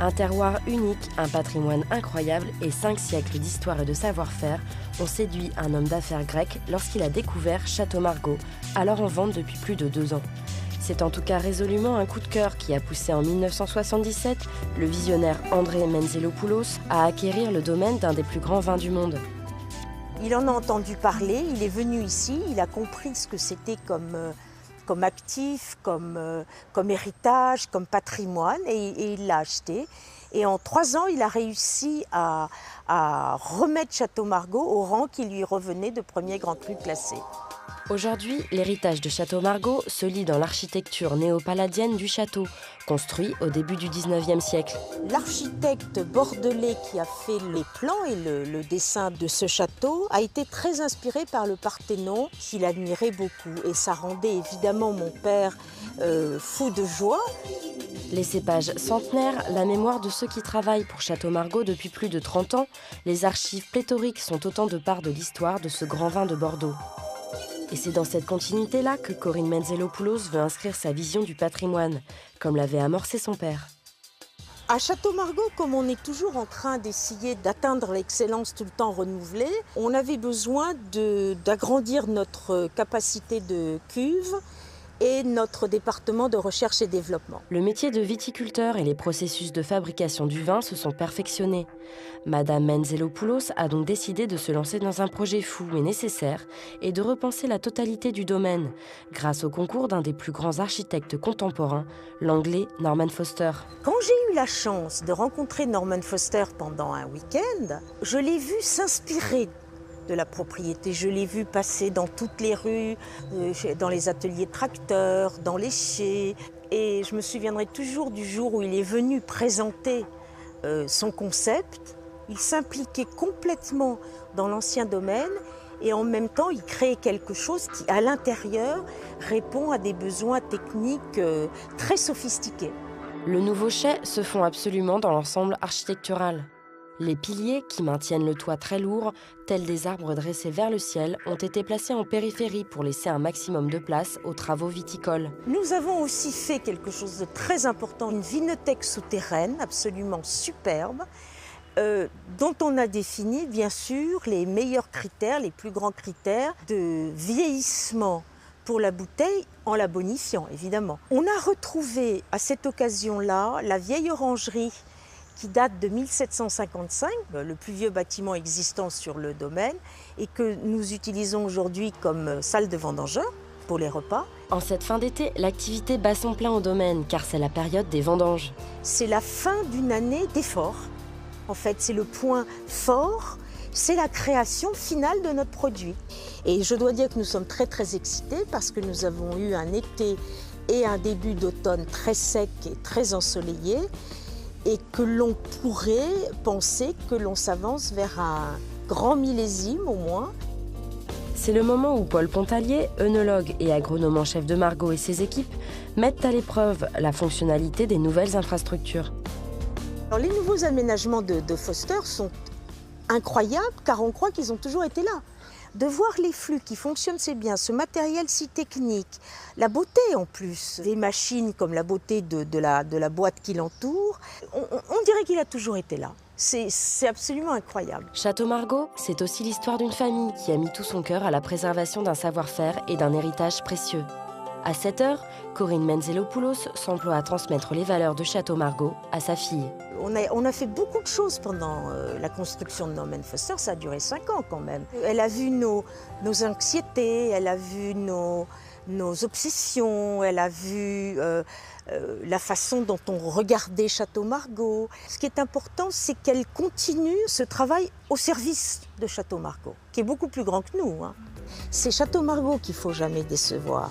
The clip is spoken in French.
Un terroir unique, un patrimoine incroyable et 5 siècles d'histoire et de savoir-faire ont séduit un homme d'affaires grec lorsqu'il a découvert Château Margaux, alors en vente depuis plus de 2 ans. C'est en tout cas résolument un coup de cœur qui a poussé en 1977 le visionnaire André Menzelopoulos à acquérir le domaine d'un des plus grands vins du monde. Il en a entendu parler, il est venu ici, il a compris ce que c'était comme actif, comme héritage, comme patrimoine, et il l'a acheté. Et en 3 ans, il a réussi à remettre Château Margaux au rang qui lui revenait de premier grand cru classé. Aujourd'hui, l'héritage de Château Margaux se lit dans l'architecture néo-palladienne du château, construit au début du 19e siècle. L'architecte bordelais qui a fait les plans et le dessin de ce château a été très inspiré par le Parthénon, qu'il admirait beaucoup. Et ça rendait évidemment mon père fou de joie. Les cépages centenaires, la mémoire de ceux qui travaillent pour Château Margaux depuis plus de 30 ans, les archives pléthoriques sont autant de parts de l'histoire de ce grand vin de Bordeaux. Et c'est dans cette continuité-là que Corinne Menzelopoulos veut inscrire sa vision du patrimoine, comme l'avait amorcé son père. À Château Margaux, comme on est toujours en train d'essayer d'atteindre l'excellence tout le temps renouvelée, on avait besoin d'agrandir notre capacité de cuve et notre département de recherche et développement. Le métier de viticulteur et les processus de fabrication du vin se sont perfectionnés. Madame Menzelopoulos a donc décidé de se lancer dans un projet fou mais nécessaire et de repenser la totalité du domaine, grâce au concours d'un des plus grands architectes contemporains, l'anglais Norman Foster. Quand j'ai eu la chance de rencontrer Norman Foster pendant un week-end, je l'ai vu s'inspirer de la propriété. Je l'ai vu passer dans toutes les rues, dans les ateliers de tracteurs, dans les chais. Et je me souviendrai toujours du jour où il est venu présenter son concept. Il s'impliquait complètement dans l'ancien domaine et en même temps, il créait quelque chose qui, à l'intérieur, répond à des besoins techniques très sophistiqués. Le nouveau chai se fond absolument dans l'ensemble architectural. Les piliers, qui maintiennent le toit très lourd, tels des arbres dressés vers le ciel, ont été placés en périphérie pour laisser un maximum de place aux travaux viticoles. Nous avons aussi fait quelque chose de très important, une vinothèque souterraine absolument superbe, dont on a défini bien sûr les meilleurs critères, les plus grands critères de vieillissement pour la bouteille en la bonifiant évidemment. On a retrouvé à cette occasion-là la vieille orangerie qui date de 1755, le plus vieux bâtiment existant sur le domaine et que nous utilisons aujourd'hui comme salle de vendangeurs pour les repas. En cette fin d'été, l'activité bat son plein au domaine car c'est la période des vendanges. C'est la fin d'une année d'efforts. En fait, c'est le point fort, c'est la création finale de notre produit. Et je dois dire que nous sommes très très excités parce que nous avons eu un été et un début d'automne très sec et très ensoleillé. Et que l'on pourrait penser que l'on s'avance vers un grand millésime au moins. C'est le moment où Paul Pontalier, œnologue et agronome en chef de Margaux et ses équipes, mettent à l'épreuve la fonctionnalité des nouvelles infrastructures. Alors, les nouveaux aménagements de Foster sont incroyables car on croit qu'ils ont toujours été là. De voir les flux qui fonctionnent si bien, ce matériel si technique, la beauté en plus, des machines comme la beauté de la boîte qui l'entoure, on dirait qu'il a toujours été là. C'est absolument incroyable. Château Margaux, c'est aussi l'histoire d'une famille qui a mis tout son cœur à la préservation d'un savoir-faire et d'un héritage précieux. À 7 heures, Corinne Menzelopoulos s'emploie à transmettre les valeurs de Château Margaux à sa fille. On a fait beaucoup de choses pendant la construction de Norman Foster, ça a duré 5 ans quand même. Elle a vu nos anxiétés, elle a vu nos obsessions, elle a vu la façon dont on regardait Château Margaux. Ce qui est important, c'est qu'elle continue ce travail au service de Château Margaux, qui est beaucoup plus grand que nous. C'est Château Margaux qu'il ne faut jamais décevoir.